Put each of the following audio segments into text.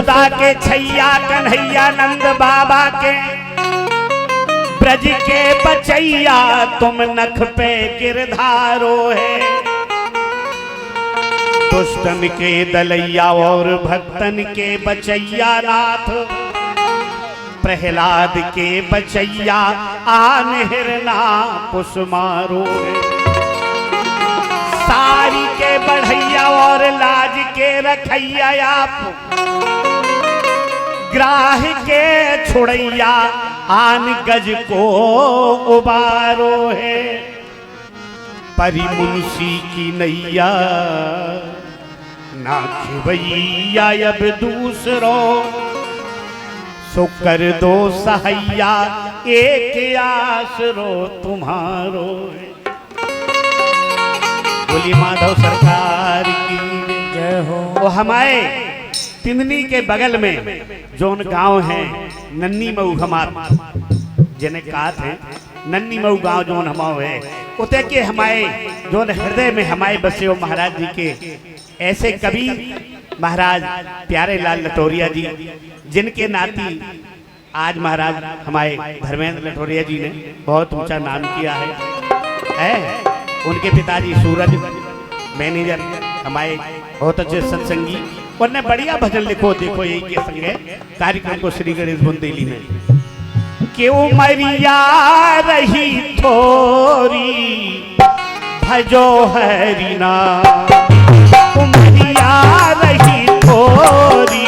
यशोदा के छैया कन्हैया नंद बाबा के ब्रज के बचैया तुम नख पे गिरधारो है। दुष्टन के दलैया और भक्तन के बचैया नाथ, प्रहलाद के बचैया आन हिरना पुष्मारो है। सारी के बढ़ैया और लाज के रखैया आप, ग्राह के छुड़ैया आन गज को उबारो है। परी मुंशी की नैया ना खिवैया अब दूसरो, सो कर दो सहैया एक आसरो तुम्हारो। बोली माधव सरकार की जय हो। वो हमारे तिंदनी के बगल में जोन गांव है नन्नी मऊ हमार, जिन्हें कहा थे नन्नी मऊ गांव जोन हमाओ है, उते के हमारे जोन हृदय में हमारे बसे हो महाराज जी के ऐसे कवि महाराज प्यारे लाल लटोरिया जी, जिनके नाती आज महाराज हमारे धर्मेंद्र लटोरिया जी ने बहुत ऊंचा नाम किया है। उनके पिताजी सूरज मैनेजर हमारे बहुत अच्छे सत्संगी, उन्होंने बढ़िया भजन लिखो। देखो यही के संगे कार्यक्रम को श्री गणेश बुंदेली में क्यों मरिया रही थोरी भजो हरि नाम, मरिया रही थोरी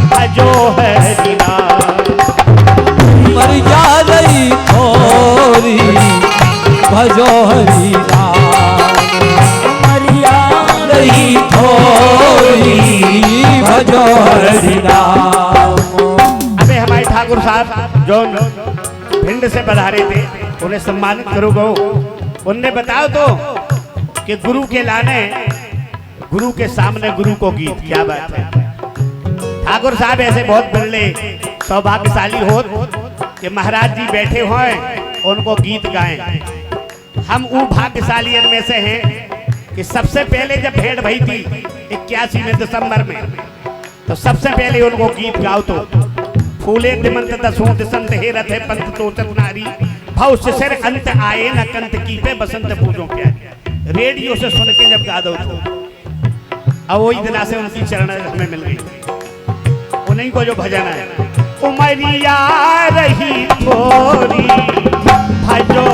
भजो हरि नाम, मरिया रही थोरी भजो हरि नाम, मरिया रही थोरी भजो हरि नाम। अबे हमारे ठाकुर साहब जो भिंड से पधारे थे, उन्हें सम्मानित करो गो। उनने बताओ तो कि गुरु के लाने, गुरु के सामने गुरु को गीत, क्या बात है। ठाकुर साहब ऐसे बहुत बिरले सौभाग्यशाली हो कि महाराज जी बैठे हों उनको गीत गाएं। हम वो भाग्यशाली में से हैं कि सबसे पहले जब भेंट भई थी 81 में दिसंबर में, तो सबसे पहले उनको गीत गाओ तो फूले दिमंत दसों दिसंत हे रथे पंत तो नारी भाव सिर अंत आए न कंत की पे बसंत पूजो क्या। रेडियो से सुन के जब गा दो तो अब वही दिना से उनकी चरण हमें मिल गई। उन्हीं को जो भजन है उमरिया रही थोरी भजो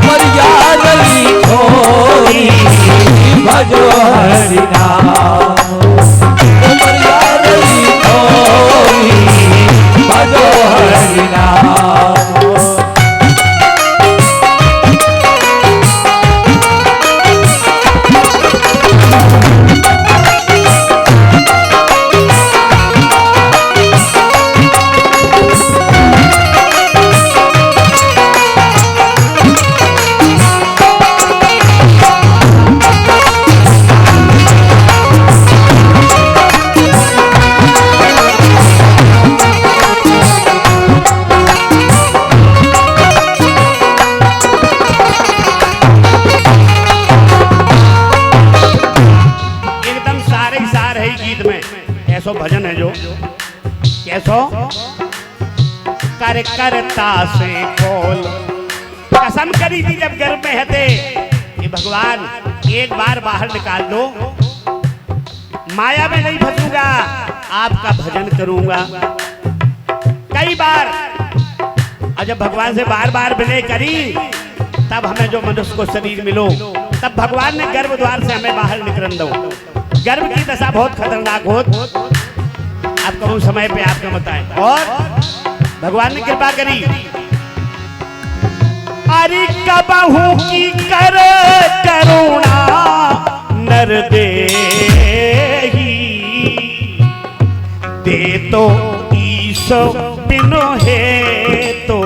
मरिया रही थोरी भजो हरि नाम, मरिया रही थोरी भजो हरि नाम। भजन है जो कैसो कर करता से बोल कसम करी थी जब घर में हते कि भगवान एक बार बाहर निकाल दो, माया में नहीं फंसूंगा, आपका भजन करूंगा। कई बार और जब भगवान से बार बार विनय करी तब हमें जो मनुष्य को शरीर मिलो, तब भगवान ने गर्भ द्वार से हमें बाहर निकल दो। गर्भ की दशा बहुत खतरनाक हो, आप कहूँ समय पे आपको बताएं। और भगवान ने कृपा करी, अरे कबहू की कर करुणा नर देही, दे तो ईशो बिनो है तो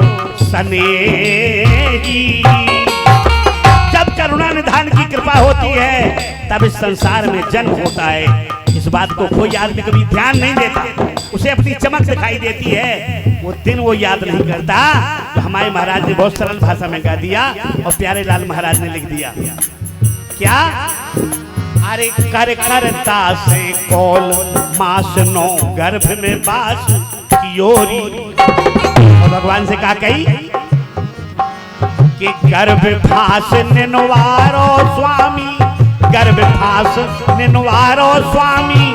सनेही। जब करुणा निधान की कृपा होती है तब इस संसार में जन्म होता है। इस बात को कोई आदमी कभी ध्यान नहीं देता, उसे अपनी चमक दिखाई देती है, वो दिन वो याद नहीं करता। तो हमारे महाराज ने बहुत सरल भाषा में गा दिया और प्यारे लाल महाराज ने लिख दिया क्या, अरे कर करता से कौल मास नो गर्भ में बास कियोरी। और भगवान से कहा कही कि गर्भ फास निनवारो स्वामी, गर्भ फास निनवारो स्वामी,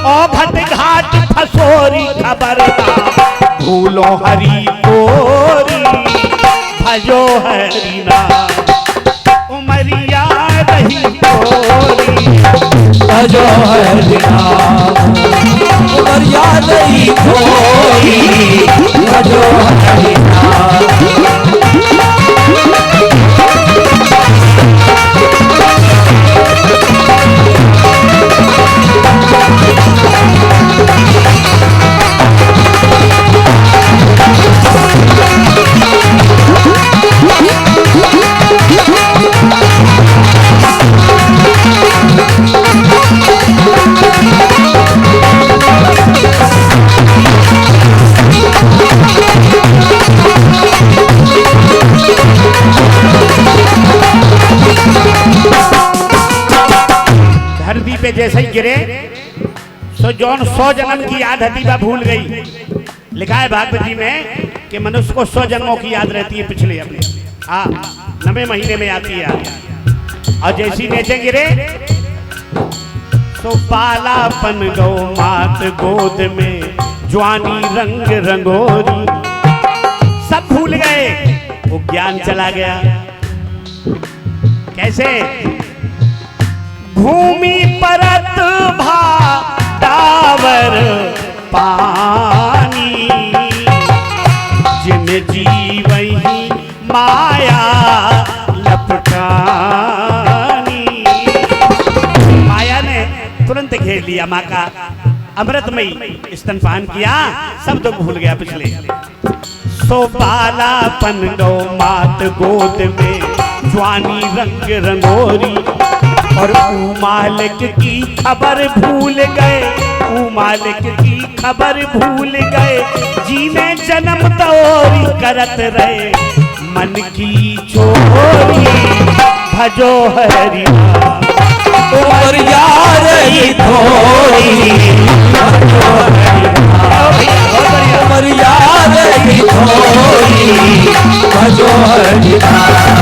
ओ भट घाट फसोरी खबरदार, भूलो हरि तोरी भजो हरि नाम, उमरिया रही तोरी भजो हरि नाम, उमरिया रही तोरी भजो हरि नाम। धरती पे जैसे ही गिरे सो जौन 100 जन्म की याद हती बा भूल गई। लिखा है भागवत जी में कि मनुष्य को 100 जन्मों की याद रहती है पिछले अपने। हाँ 9वें महीने में आती है। और जैसी नीचे गिरे तो पालापन गौ मात गोद में, जवानी रंग रंगोरी, सब भूल गए, वो ज्ञान चला गया। कैसे? भूमि परत भा डावर पानी, जिन जीवही माया लपटानी। माया ने तुरंत घेर लिया माँ का अमृतमयी स्तनपान किया, सब तो भूल गया पिछले। सो पालापन गौ मात गोद में, जवानी रंग रंगोरी, और मालिक की खबर भूल गए, मालिक की खबर भूल गए, जीने जन्म तोरी करत रहे, मन की चोरी भजो हरि नाम, उमरिया रही थोरी भजो हरि नाम, उमरिया रही थोरी भजो हरि नाम।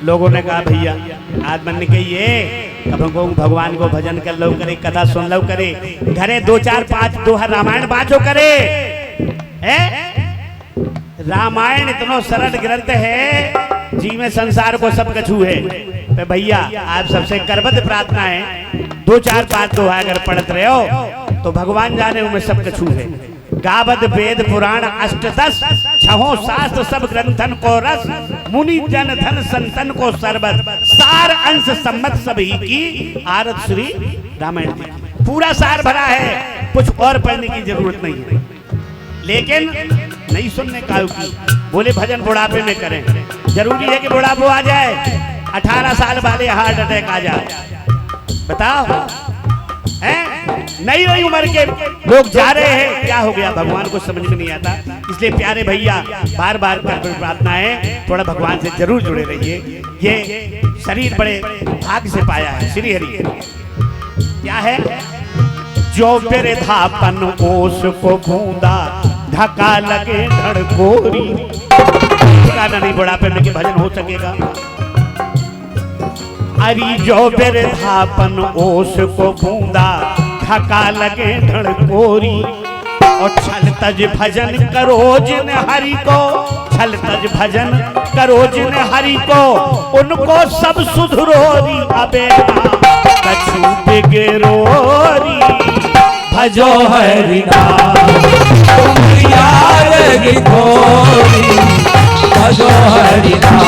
लोगों ने कहा भैया आज मन कहिए भगवान को भजन कर लो करे, कथा सुन लो करे, घरे 2 4 5 दोहा रामायण बाजो करे। रामायण इतना सरल ग्रंथ है जी में संसार को सब कछू है। तो भैया आप सबसे करबद्ध प्रार्थना है 2 4 5 दोहा अगर पढ़ते रहे हो तो भगवान जाने उनमें सब कछू है। गावद वेद पुराण अष्टदश, छहों शास्त्र सब ग्रंथन को रस, मुनि जन धन संतन को सरबत, सार अंश सम्मत सभी की आरत श्री रामायण की। पूरा सार भरा है, कुछ और पढ़ने की जरूरत नहीं है। लेकिन नहीं सुनने का बोले भजन बुढ़ापे में करें। जरूरी है कि बुढ़ापा आ जाए, 18 साल वाले हार्ट अटैक आ जाए? बताओ नई नई उम्र के लोग जा रहे हैं, क्या हो गया? भगवान को समझ में नहीं आता। इसलिए प्यारे भैया बार बार प्रार्थना है थोड़ा भगवान से जरूर जुड़े रहिए। ये शरीर बड़े भाग्य से पाया है श्री हरि। क्या है? जो बिरधापन ओस को बूंदा, धक्का लगे धड़कोरी। ठिकाना नहीं बुढ़ापे में कि भजन हो सकेगा। अरे जो बिरधापन ओस को बूंदा, धक्का लगे धड़कोरी, और छल तज भजन करो जिन हरि को, छल तज भजन करो जिन हरि को, उनको सब सुधरोरी अबेना कछु बिगरोरी भजो हरि नाम, उमरिया रही थोरी भजो हरि नाम,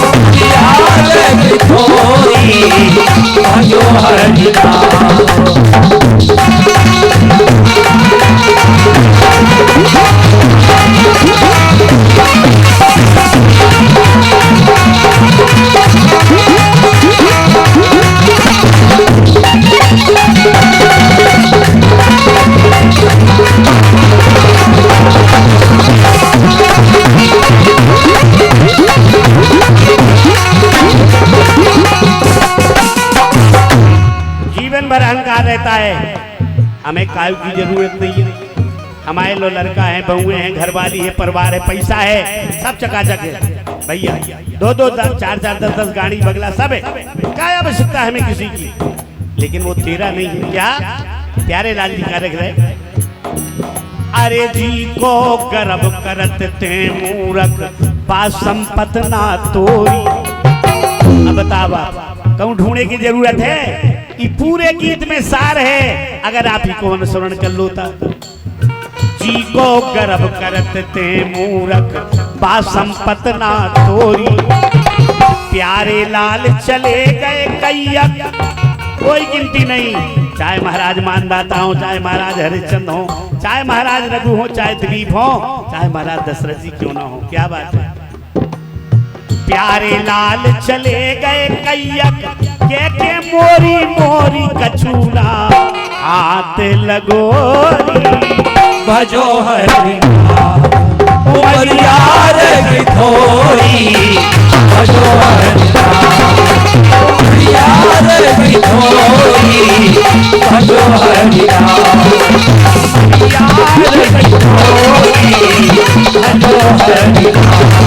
उमरिया रही थोरी भजो हरि नाम। जीवन भर अहंकार रहता है, हमें काय की जरूरत नहीं है। हमारे लो लड़का है, बहुएं हैं, घरवाली है, परिवार है, पैसा है, सब चकाचक है भैया। 2-2 4-4 10-10 गाड़ी बगला सब है, क्या आवश्यकता है हमें किसी की। लेकिन वो तेरा नहीं है। क्या प्यारे लाल जी का रख रहे, अरे जी को गर्व करत ते मूरख पा संपत ना तोरी। अब बतावा कहूँ ढूंढने की जरूरत है, ये पूरे गीत में सार है, अगर आप ही को अनुसरण कर लोता। जी को गर्व करत ते मूरख पा संपत ना तोरी। प्यारे लाल चले गए कैयक, कोई गिनती नहीं, चाहे महाराज मानदाता हो, चाहे महाराज हरिश्चंद्र हो, चाहे महाराज रघु हो, चाहे दिलीप हो, चाहे महाराज दशरथ जी क्यों ना हो। क्या बात है। प्यारे लाल चले गए कैयक, के मोरी मोरी कछूला हाथ लगोरी। भजो हरि नाम उमरिया रे थोरी। भजो हरि नाम उमरिया रे थोरी। भजो हरि नाम उमरिया रे थोरी। भजो हरि नाम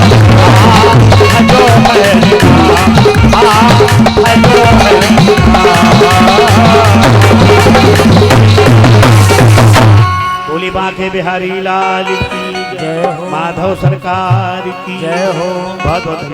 भजो हरि नाम भजो हरि बोली बांके बिहारी लाल की जय हो, माधव सरकार की जय हो। बहुत बहुत